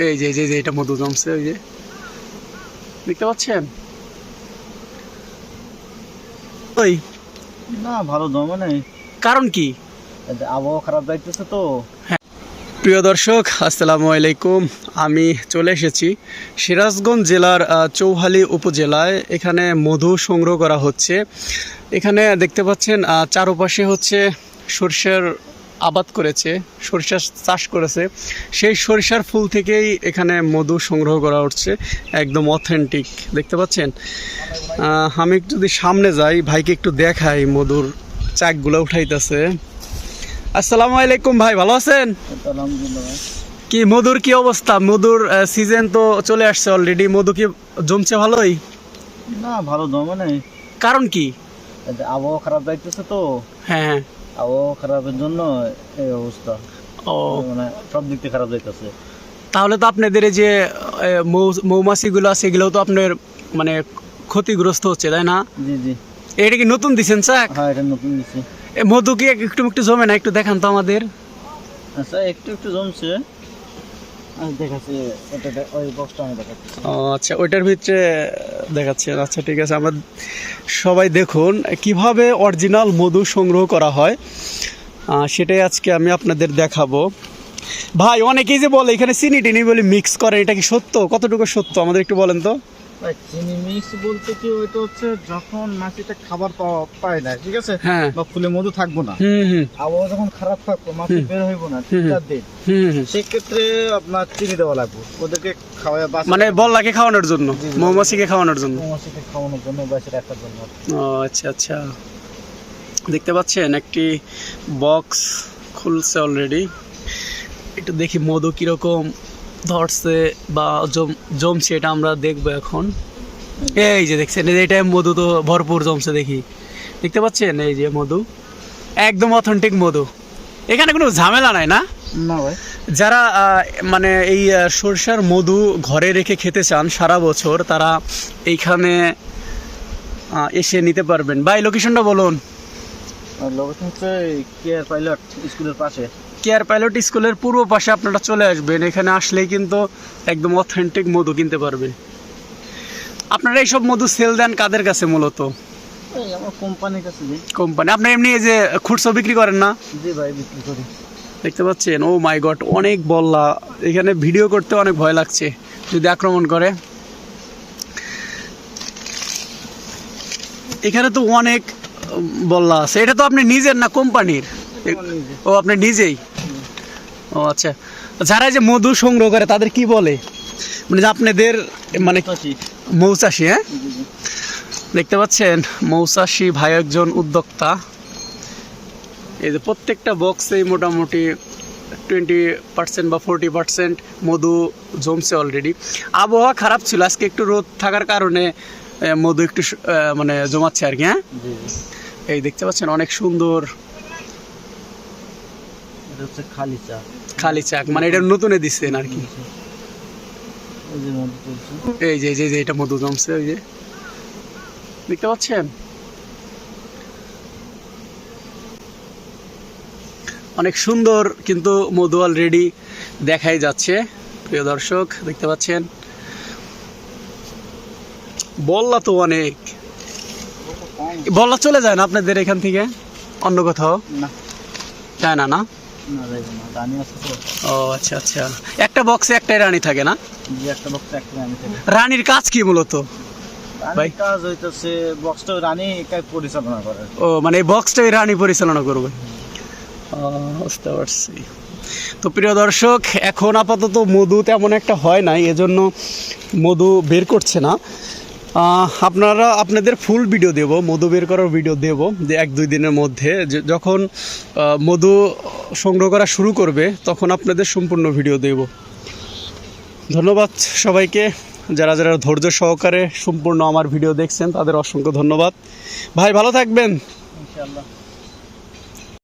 এই যে যে এটা মধু জমছে, ওই যে দেখতে পাচ্ছেন। ওই না ভালো জমে নাই, কারণ কি? আবহাওয়া খারাপ যাইতেছে তো। প্রিয় দর্শক, আসসালামু আলাইকুম। আমি চলে এসেছি সিরাজগঞ্জ জেলার চৌহালি উপজেলায়। এখানে মধু সংগ্রহ করা হচ্ছে। এখানে দেখতে পাচ্ছেন চারপাশে হচ্ছে সরষের আবাদ করেছে, সরিষার চাষ করেছে। সেই সরিষার ফুল থেকেই এখানে মধু সংগ্রহ করা হচ্ছে, একদম অথেন্টিক। দেখতে পাচ্ছেন। আমি যদি সামনে যাই, ভাইকে একটু দেখাই মধুর চাকগুলো উঠাইতেছে। আসসালামু আলাইকুম ভাই, ভালো আছেন? কি মধুর কি অবস্থা? মধুর সিজন তো চলে আসছে অলরেডি, মধু কি জমছে ভালোই? না ভালো জমে নাই, কারণ কি? আবহাওয়া খারাপ যাইতেছে তো। হ্যাঁ, আবহাওয়া খারাপের জন্য এই অবস্থা। ও মানে সব দিক থেকে খারাপ যাইতেছে। তাহলে তো আপনাদের এই যে মৌমাছিগুলো আছে, এগুলো তো আপনার মানে ক্ষতিগ্রস্ত হচ্ছে, তাই না? জি জি। এটা কি নতুন দিছেন চাক? হ্যাঁ, এটা নতুন দিছি। মধু কি একটু একটু জমে না? একটু দেখান তো আমাদের। আচ্ছা, একটু একটু জমছে। দেখাচ্ছি, ওই বক্সটা আমি দেখাচ্ছি। ও আচ্ছা, ওইটার ভিতরে দেখাচ্ছেন। আচ্ছা ঠিক আছে, আমরা সবাই দেখুন কিভাবে অরিজিনাল মধু সংগ্রহ করা হয়, সেটাই আজকে আমি আপনাদের দেখাবো। ভাই অনেকেই যে বলে এখানে চিনি টিনি বলে মিক্স করে, এটা কি সত্য? কতটুকু সত্য আমাদের একটু বলেন তো। চিনি মিক্স বলতে কি, ওইটা হচ্ছে যখন মাছিটা খাবার পায় না, ঠিক আছে, হ্যাঁ, বা ফুলে মধু থাকবো না, আবহাওয়া যখন খারাপ থাকবো, মাছি বের হইব না, সেক্ষেত্রে আপনার চিনি দেওয়া লাগবে ওদেরকে খাওয়া, মানে বল্লাকে খাওয়ানোর জন্য, মৌমাছিকে খাওয়ানোর জন্য, মৌমাছিকে খাওয়ানোর জন্য, বাঁচিয়ে রাখার জন্য। ও আচ্ছা আচ্ছা। দেখতে পাচ্ছেন একটি বক্স খুলছে অলরেডি। একটু দেখি মধু কিরকম ধরছে বা জমছে, এটা আমরা দেখবো এখন। এই যে দেখছেন, এইটাই মধু তো ভরপুর জমছে দেখি। দেখতে পাচ্ছেন এই যে মধু, একদম অথেন্টিক মধু। এখানে কোনো ঝামেলা নাই না? না ভাই। যারা মানে এই সরষার মধু ঘরে রেখে খেতে চান সারা বছর, তারা এইখানে এসে নিতে পারবেন। ভাই লোকেশনটা বলুন। লোকেশন হচ্ছে কেয়ার পাইলট স্কুলের পাশে। কেয়ার পাইলট স্কুলের পূর্ব পাশে আপনারা চলে আসবেন। এখানে আসলেই কিন্তু একদম অথেন্টিক মধু কিনতে পারবেন। আপনারা এইসব মধু সেল দেন কাদের কাছে মূলত? আমার কোম্পানির কাছে। কোম্পানি। আপনি এমনি এই যে খুচরো বিক্রি করেন না? জি ভাই, বিক্রি করি। দেখতে পাচ্ছেন, ও মাই গড, অনেক বল্লা। এখানে ভিডিও করতে অনেক ভয় লাগছে যদি আক্রমণ করে। এখানে তো অনেক বল্লা আছে। এটা তো আপনি নিজের না কোম্পানির? ও আপনি নিজেই? ও আচ্ছা। যারা যে মধু সংগ্রহ করে তাদের কি বলে, মানে যে আপনাদের মানে মৌচাষী? হ্যাঁ, দেখতে পাচ্ছেন মৌচাষী ভাই একজন উদ্যোক্তা। এই যে প্রত্যেকটা বক্সেই মোটামুটি 20% বা 40% মধু জমছে অলরেডি। আবহাওয়া খারাপ ছিল, আজকে একটু রোদ থাকার কারণে মধু একটু মানে জমাচ্ছে আর কি। হ্যাঁ, এই দেখতে পাচ্ছেন অনেক সুন্দর খালি চা। খালি চাক, মানে এটা নতুনে দিচ্ছেন আর কি। এই যে যে এটা মধু জমছে, ওই যে দেখতে পাচ্ছেন। অনেক সুন্দর কিন্তু মধু অলরেডি দেখাই যাচ্ছে। প্রিয় দর্শক দেখতে পাচ্ছেন, বল্লা তো অনেক। বল্লা চলে যায় না আপনাদের এখান থেকে অন্য কোথাও? না যায় না? না, ও আচ্ছা আচ্ছা। একটা বক্সে একটাই রানী থাকে না? একটা বক্সে একটা রানী থাকে। রানীর কাজ কি মূলত ভাই? কাজ হইতেছে বক্সটা রানী পরিচালনা করে। ও মানে এই বক্সটাই রানী পরিচালনা করবে। বুঝতে পারছি। তো প্রিয় দর্শক, এখন আপাতত মধু তেমন একটা হয় নাই, এজন্য মধু বের করছে না। আপনাদের ফুল ভিডিও দেব, মধু বের করার ভিডিও দেব যে 1-2 দিনের মধ্যে। যখন মধু সংগ্রহ করা শুরু করবে তখন আপনাদের সম্পূর্ণ ভিডিও দেব। ধন্যবাদ সবাইকে, যারা যারা ধৈর্য সহকারে সম্পূর্ণ আমার ভিডিও দেখছেন তাদের অসংখ্য ধন্যবাদ। ভাই ভালো থাকবেন। ইনশাআল্লাহ।